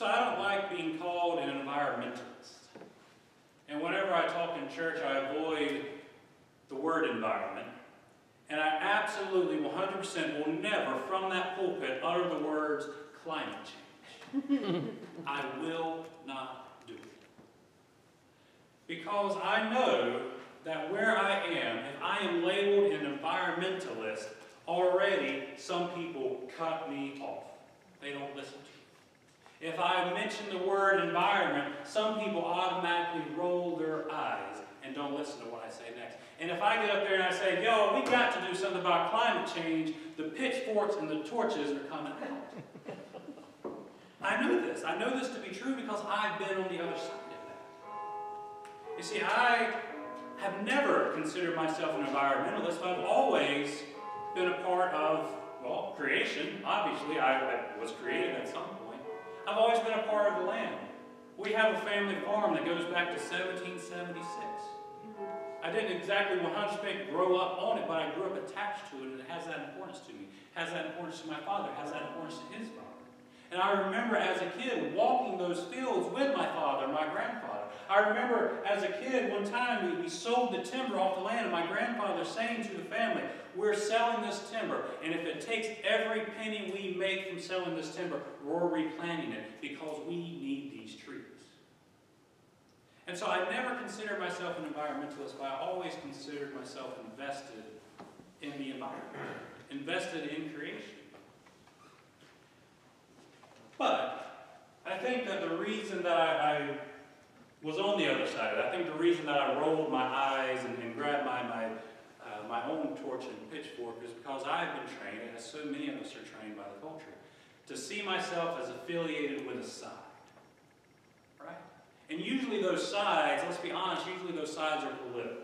So I don't like being called an environmentalist. And whenever I talk in church, I avoid the word environment. And I absolutely 100% will never, from that pulpit, utter the words climate change. I will not do it. Because I know that where I am, if I am labeled an environmentalist, already some people cut me off. They don't listen to me. If I mention the word environment, some people automatically roll their eyes and don't listen to what I say next. And if I get up there and I say, yo, we got to do something about climate change, the pitchforks and the torches are coming out. I know this. I know this to be true because I've been on the other side of that. You see, I have never considered myself an environmentalist, but I've always been a part of, well, creation. Obviously, I was created at some point. I've always been a part of the land. We have a family farm that goes back to 1776. I didn't exactly 100% grow up on it, but I grew up attached to it, and it has that importance to me. It has that importance to my father. It has that importance to his father. And I remember as a kid walking those fields with my father and my grandfather. I remember as a kid one time we sold the timber off the land, and my grandfather saying to the family, we're selling this timber, and if it takes every penny we make from selling this timber, we're replanting it because we need these trees. And so I never considered myself an environmentalist, but I always considered myself invested in the environment, invested in creation. But I think that the reason that I was on the other side of it, I think the reason that I rolled my eyes and grabbed my own torch and pitchfork is because I've been trained, as so many of us are trained by the culture, to see myself as affiliated with a side. Right? And usually those sides, let's be honest, usually those sides are political.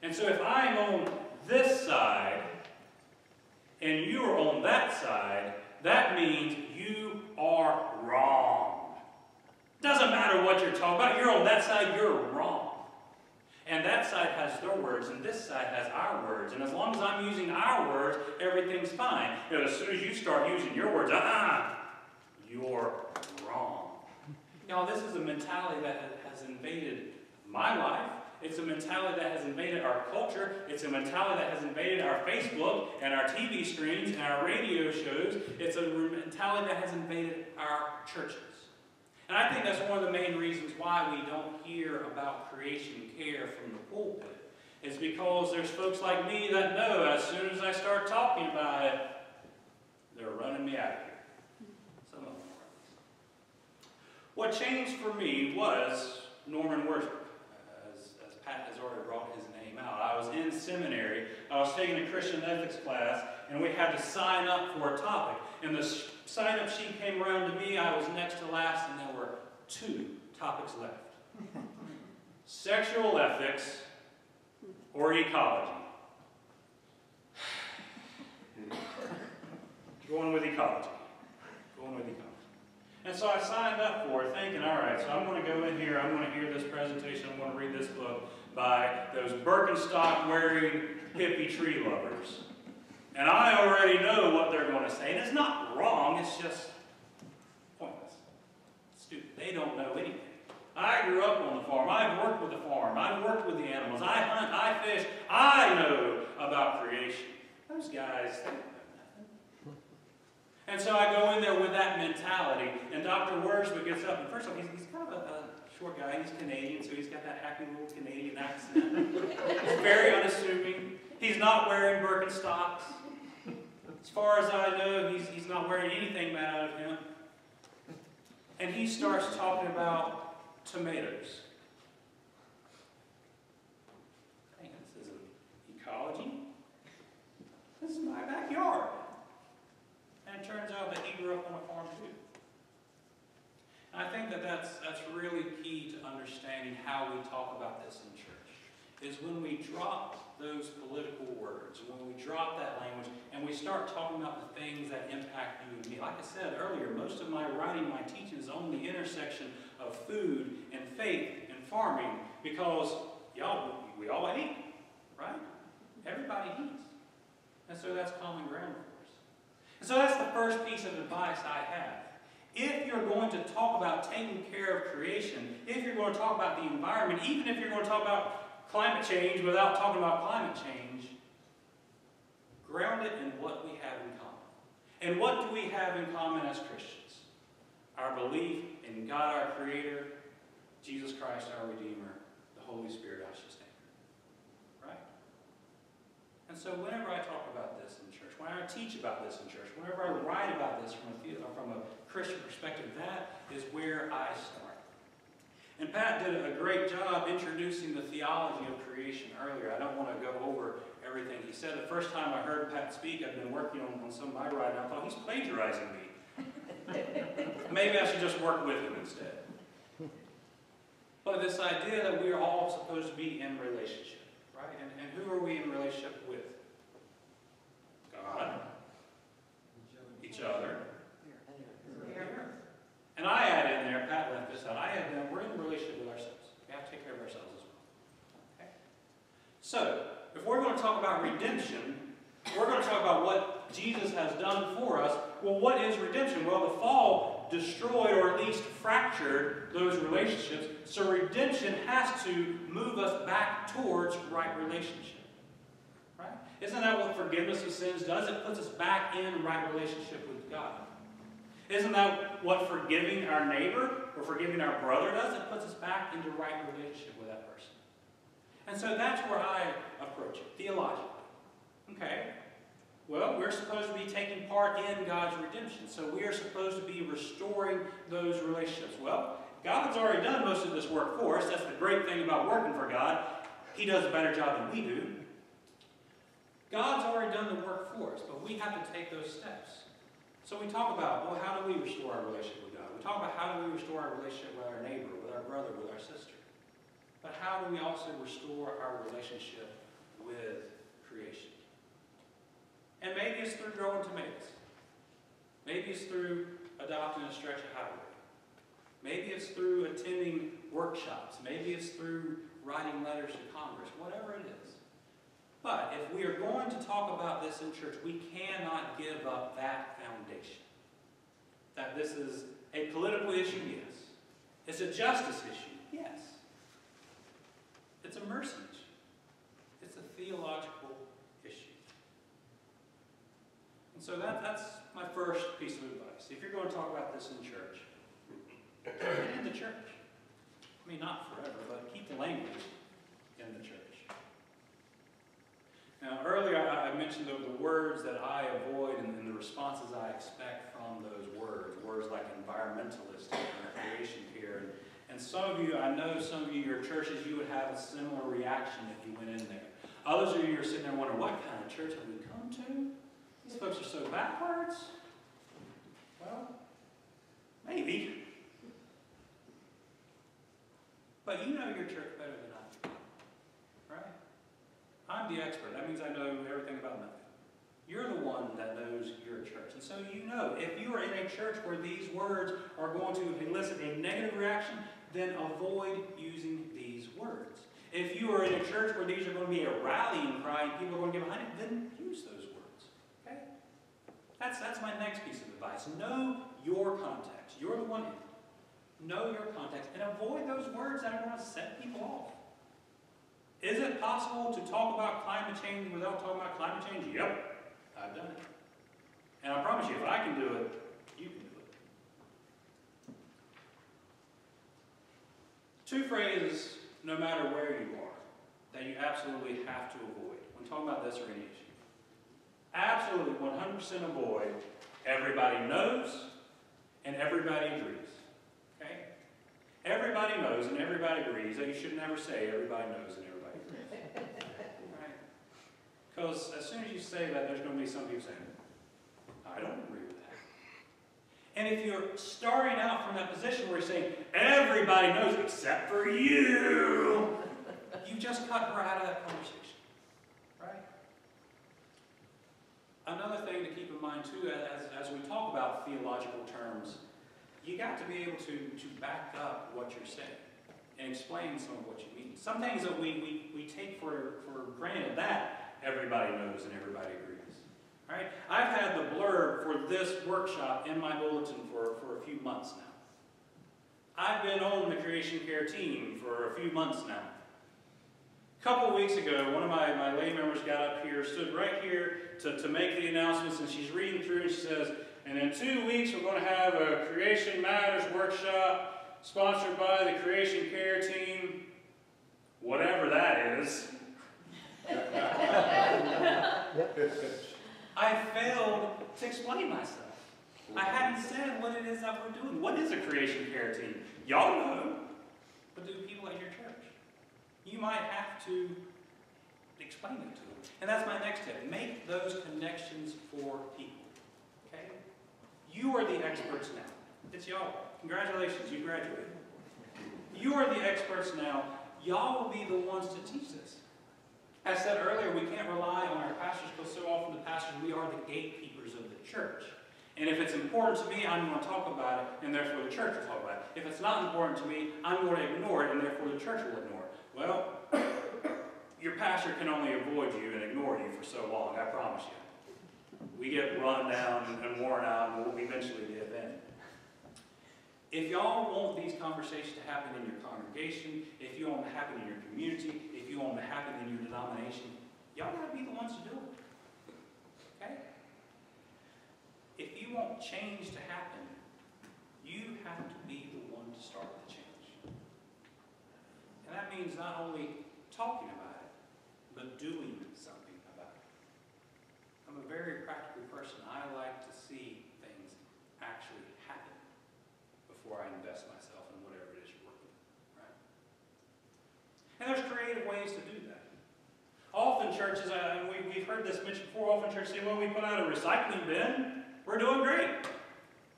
And so if I'm on this side and you are on that side, that means you are wrong. Doesn't matter what you're talking about. You're on that side, you're wrong. And that side has their words, and this side has our words. And as long as I'm using our words, everything's fine. You know, as soon as you start using your words, you're wrong. Now, this is a mentality that has invaded my life. It's a mentality that has invaded our culture. It's a mentality that has invaded our Facebook and our TV screens and our radio shows. It's a mentality that has invaded our churches. And I think that's one of the main reasons why we don't hear about creation care from the pulpit. Is because there's folks like me that know as soon as I start talking about it, they're running me out of here. Some of them are. What changed for me was Norman Worship. Pat has already brought his name out. I was in seminary. I was taking a Christian ethics class, and we had to sign up for a topic. And the sign-up sheet came around to me. I was next to last, and there were 2 topics left. Sexual ethics or ecology. Going with ecology. Going with ecology. And so I signed up for it thinking, all right, so I'm going to go in here, I'm going to hear this presentation, I'm going to read this book by those Birkenstock-wearing hippie tree lovers. And I already know what they're going to say. And it's not wrong, it's just pointless. Stupid. They don't know anything. I grew up on the farm. I've worked with the farm. I've worked with the animals. I hunt. I fish. I know about creation. Those guys, they don't know nothing. And so I go in there with that mentality, and Dr. Wordsworth gets up, and first of all, he's kind of a short guy. He's Canadian, so he's got that happy little Canadian accent. He's very unassuming. He's not wearing Birkenstocks. As far as I know, he's not wearing anything made out of him. And he starts talking about tomatoes. Dang, this isn't ecology. This is my backyard. And it turns out that he grew up on a farm too. And I think that that's really key to understanding how we talk about this in church. Is when we drop those political words, when we drop that language, and we start talking about the things that impact you and me. Like I said earlier, most of my writing, my teaching is on the intersection of food and faith and farming, because we all eat, right? Everybody eats. And so that's common ground for us. And so that's the first piece of advice I have, If you're going to talk about taking care of creation, if you're going to talk about the environment, even if you're going to talk about climate change without talking about climate change, ground it in what we have in common. And what do we have in common as Christians? Our belief in God our Creator, Jesus Christ our Redeemer, the Holy Spirit our Sustainer. Right? And so whenever I talk about this in church, when I teach about this in church, whenever I write about this from a Christian perspective, that is where I start. And Pat did a great job introducing the theology of creation earlier. I don't want to go over everything he said. The first time I heard Pat speak, I've been working on some of my writing. I thought, he's plagiarizing me. Maybe I should just work with him instead. But this idea that we are all supposed to be in relationship, right? And who are we in relationship with? God, each other, and I add in there, Pat left this out, I add in, we're in a relationship with ourselves. We have to take care of ourselves as well. Okay? So, if we're going to talk about redemption, we're going to talk about what Jesus has done for us. Well, what is redemption? Well, the fall destroyed or at least fractured those relationships, so redemption has to move us back towards right relationship. Right? Isn't that what forgiveness of sins does? It puts us back in right relationship with God. Isn't that what forgiving our neighbor or forgiving our brother does? It puts us back into right relationship with that person. And so that's where I approach it, theologically. Okay, well, we're supposed to be taking part in God's redemption. So we are supposed to be restoring those relationships. Well, God's already done most of this work for us. That's the great thing about working for God. He does a better job than we do. God's already done the work for us, but we have to take those steps. So we talk about, well, how do we restore our relationship with God? We talk about how do we restore our relationship with our neighbor, with our brother, with our sister. But how do we also restore our relationship with creation? And maybe it's through growing tomatoes. Maybe it's through adopting a stretch of highway. Maybe it's through attending workshops. Maybe it's through writing letters to Congress, whatever it is. But if we are going to talk about this in church, we cannot give up that foundation. That this is a political issue, yes. It's a justice issue, yes. It's a mercy issue. It's a theological issue. And so that's my first piece of advice. If you're going to talk about this in church, get it in the church. I mean, not forever, but keep the language in the church. Now, earlier I mentioned the words that I avoid and the responses I expect from those words. Words like environmentalist and recreation care. And some of you, I know some of you, your churches, you would have a similar reaction if you went in there. Others of you are sitting there wondering, what kind of church have we come to? These folks are so backwards. Well, maybe. But you know your church better than I do. Right? I'm the expert. That means I know everything about nothing. You're the one that knows your church. And so you know, if you are in a church where these words are going to elicit a negative reaction, then avoid using these words. If you are in a church where these are going to be a rallying cry and people are going to get behind it, then use those words. Okay? That's my next piece of advice. Know your context. You're the one in. Know your context and avoid those words that are going to set people off. Is it possible to talk about climate change without talking about climate change? Yep, I've done it. And I promise you, if I can do it, you can do it. Two phrases, no matter where you are, that you absolutely have to avoid when talking about this or any issue. Absolutely 100% avoid everybody knows and everybody agrees. Okay? Everybody knows and everybody agrees that you should never say everybody knows and everybody agrees. Right? Because as soon as you say that, there's going to be some people saying, I don't agree with that. And if you're starting out from that position where you're saying, everybody knows except for you, you just cut her out of that conversation. Right? Another thing to keep in mind, too, as we talk about theological terms, you got to be able to back up what you're saying and explain some of what you mean. Some things that we take for granted that everybody knows and everybody agrees. Right? I've had the blurb for this workshop in my bulletin for a few months now. I've been on the Creation Care team for a few months now. A couple weeks ago, one of my lay members got up here, stood right here to make the announcements, and she's reading through and she says, and in 2 weeks we're going to have a Creation Matters workshop sponsored by the Creation Care team, whatever that is. I failed to explain myself. I hadn't said what it is that we're doing. What is a Creation Care team? Y'all know, but do people at your church? You might have to explain it to them. And that's my next tip. Make those connections for people. Okay? You are the experts now. It's y'all. Congratulations, you graduated. You are the experts now. Y'all will be the ones to teach this. As I said earlier, we can't rely on our pastors because so often the pastors, we are the gatekeepers of the church. And if it's important to me, I'm going to talk about it, and therefore the church will talk about it. If it's not important to me, I'm going to ignore it, and therefore the church will ignore it. Well, your pastor can only avoid you and ignore you for so long, I promise you. We get run down and worn out, and we'll eventually give in. If y'all want these conversations to happen in your congregation, if you want them to happen in your community, if you want them to happen in your denomination, y'all got to be the ones to do it. Okay? If you want change to happen, you have to be the one to start the change. And that means not only talking about it, but doing something about it. I'm a very practical person. I like to see things actually happen before I invest myself in whatever it is you're working on. Right? And there's creative ways to do that. Often churches, and we've heard this mentioned before, often churches say, well, we put out a recycling bin. We're doing great.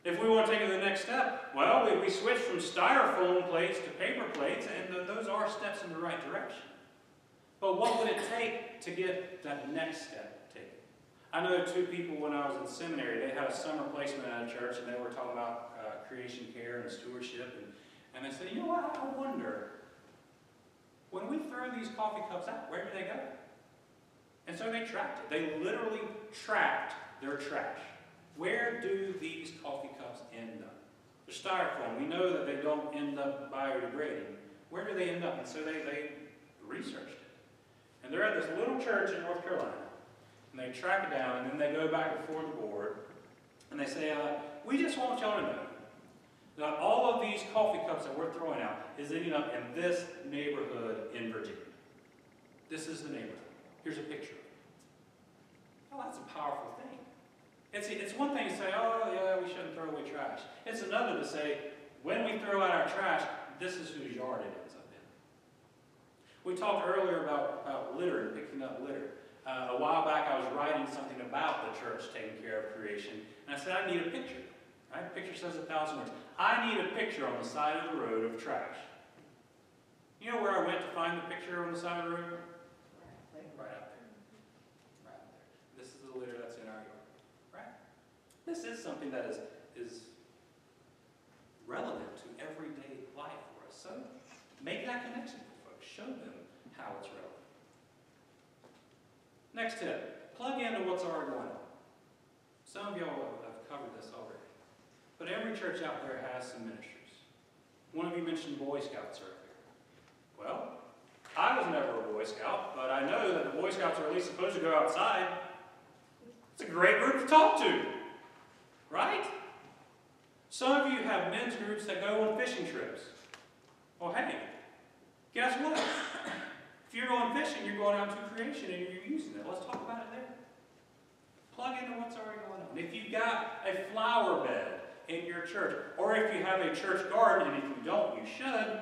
If we want to take it to the next step, well, we switch from styrofoam plates to paper plates, and those are steps in the right direction. But what would it take to get that next step taken? I know two people when I was in seminary, they had a summer placement at a church, and they were talking about creation care and stewardship, and they said, you know what, I wonder, when we throw these coffee cups out, where do they go? And so they tracked it. They literally tracked their trash. Where do these coffee cups end up? They're styrofoam. We know that they don't end up biodegrading. Where do they end up? And so they researched it. And they're at this little church in North Carolina. And they track it down, and then they go back before the board. And they say, we just want y'all to know that all of these coffee cups that we're throwing out is ending up in this neighborhood in Virginia. This is the neighborhood. Here's a picture. Oh, that's a powerful thing. It's one thing to say, oh, yeah, we shouldn't throw away trash. It's another to say, when we throw out our trash, this is whose yard it ends up in. We talked earlier about litter and picking up litter. A while back, I was writing something about the church taking care of creation, and I said, I need a picture. Right? A picture says 1,000 words. I need a picture on the side of the road of trash. You know where I went to find the picture on the side of the road? Right out there. Right out there. This is the litter that's in our yard. Right? This is something that is relevant to everyday life for us. So make that connection with folks. Show them how it's relevant. Next tip. Plug into what's already going on. Some of y'all have covered this already. But every church out there has some ministries. One of you mentioned Boy Scouts earlier. Well, I was never a Boy Scout, but I know that the Boy Scouts are at least supposed to go outside. It's a great group to talk to, right? Some of you have men's groups that go on fishing trips. Well, hey, guess what? If you're going fishing, you're going out to creation and you're using it. Let's talk about it there. Plug into what's already going on. If you've got a flower bed in your church, or if you have a church garden, and if you don't, you should.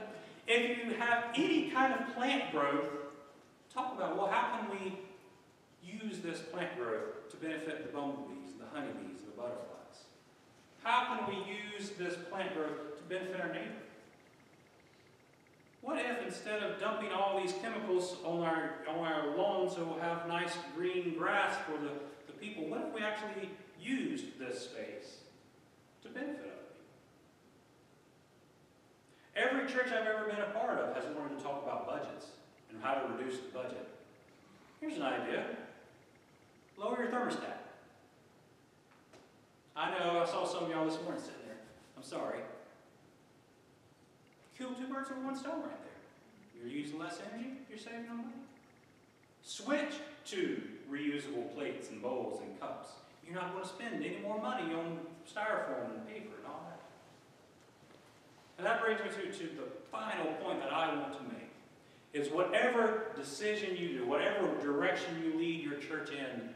If you have any kind of plant growth, talk about, well, how can we use this plant growth to benefit the bumblebees, the honeybees, and the butterflies? How can we use this plant growth to benefit our neighbor? What if instead of dumping all these chemicals on our lawn so we'll have nice green grass for the people, what if we actually used this space to benefit other people? Every church I've ever been a part of has wanted to talk about budgets and how to reduce the budget. Here's an idea. Lower your thermostat. I saw some of y'all this morning sitting there. I'm sorry. Kill two birds with one stone right there. You're using less energy, you're saving on money. Switch to reusable plates and bowls and cups. You're not going to spend any more money on styrofoam and paper and all that. And that brings me to the final point that I want to make. Is whatever decision you do, whatever direction you lead your church in,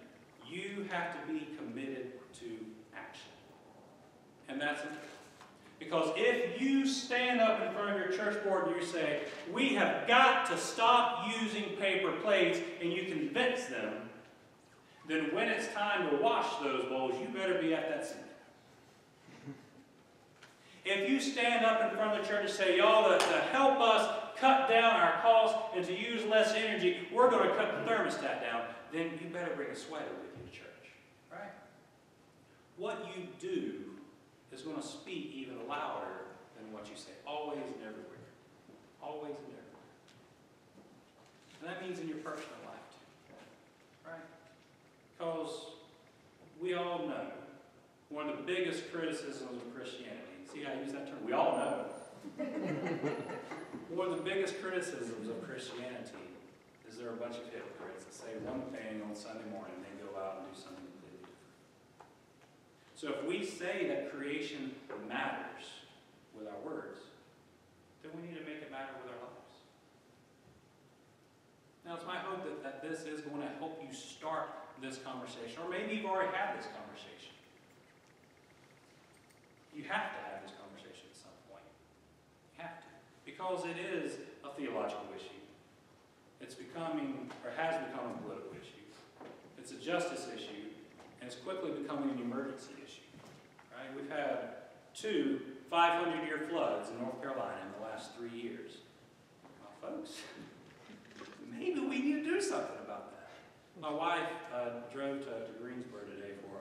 you have to be committed to action. And that's it. Because if you stand up in front of your church board and you say, we have got to stop using paper plates, and you convince them, then when it's time to wash those bowls, you better be at that sink. If you stand up in front of the church and say, y'all, to help us cut down our costs and to use less energy, we're going to cut the thermostat down, then you better bring a sweater with you to church. Right? What you do is going to speak even louder than what you say. Always and everywhere. Always and everywhere. And that means in your personal life too. Right? Because we all know one of the biggest criticisms of Christianity. See how I use that term? We all know. One of the biggest criticisms of Christianity is there are a bunch of hypocrites that say one thing on Sunday morning and then go out and do something completely different. So if we say that creation matters with our words, then we need to make it matter with our lives. Now it's my hope that this is going to help you start this conversation, or maybe you've already had this conversation. You have to have this conversation at some point. You have to. Because it is a theological issue. It's becoming, or has become a political issue. It's a justice issue, and it's quickly becoming an emergency issue. Right? We've had 2 500-year floods in North Carolina in the last 3 years. Well, folks, maybe we need to do something about that. My wife drove to Greensboro today for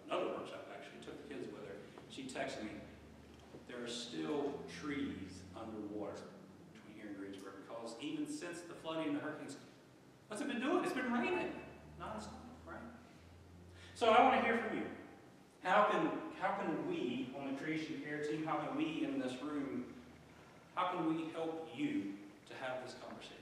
another workshop, actually. Took the kids with her. She texted me, there are still trees underwater between here and Greensboro because even since the flooding and the hurricanes, what's it been doing? It's been raining nonstop, right? So I want to hear from you. How can we on the Creation Care team, how can we in this room, how can we help you to have this conversation?